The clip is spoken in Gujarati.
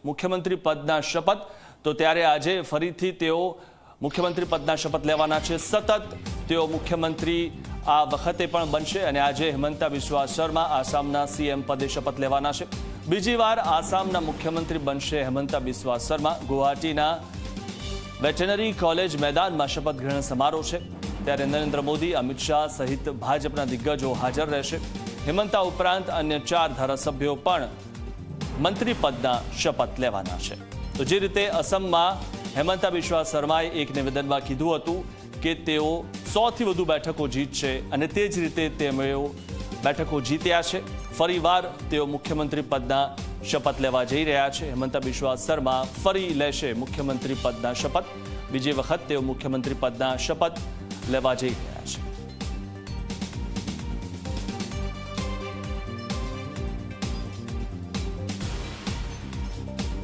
મુખ્યમંત્રી પદના શપથ તો ત્યારે આજે ફરીથી તેઓ મુખ્યમંત્રી પદના શપથ લેવાના છે। સતત તેઓ મુખ્યમંત્રી આ વખતે પણ બનશે અને આજે હિમંતા બિસ્વા શર્મા આસામના સીએમ પદે શપથ લેવાના છે। બીજી વાર આસામના મુખ્યમંત્રી બનશે હિમંતા બિસ્વા શર્મા। ગુવાહાટીના વેટરનરી કોલેજ મેદાનમાં શપથ ગ્રહણ સમારોહ છે, ત્યારે નરેન્દ્ર મોદી, અમિત શાહ સહિત ભાજપના દિગ્ગજો હાજર રહેશે। હિમંતા ઉપરાંત અન્ય 4 ધારાસભ્યો પણ મંત્રી પદના શપથ લેવાના છે। તો જે રીતે અસમમાં હિમંતા બિસ્વા શર્માએ એક નિવેદનમાં કીધું હતું કે તેઓ 100થી વધુ બેઠકો જીતશે અને તે જ રીતે તેઓ બેઠકો જીત્યા છે। ફરીવાર તેઓ મુખ્યમંત્રી પદના શપથ લેવા જઈ રહ્યા છે। હિમંતા બિસ્વા શર્મા ફરી લેશે મુખ્યમંત્રી પદના શપથ। બીજી વખત તેઓ મુખ્યમંત્રી પદના શપથ લેવા જઈ રહ્યા છે।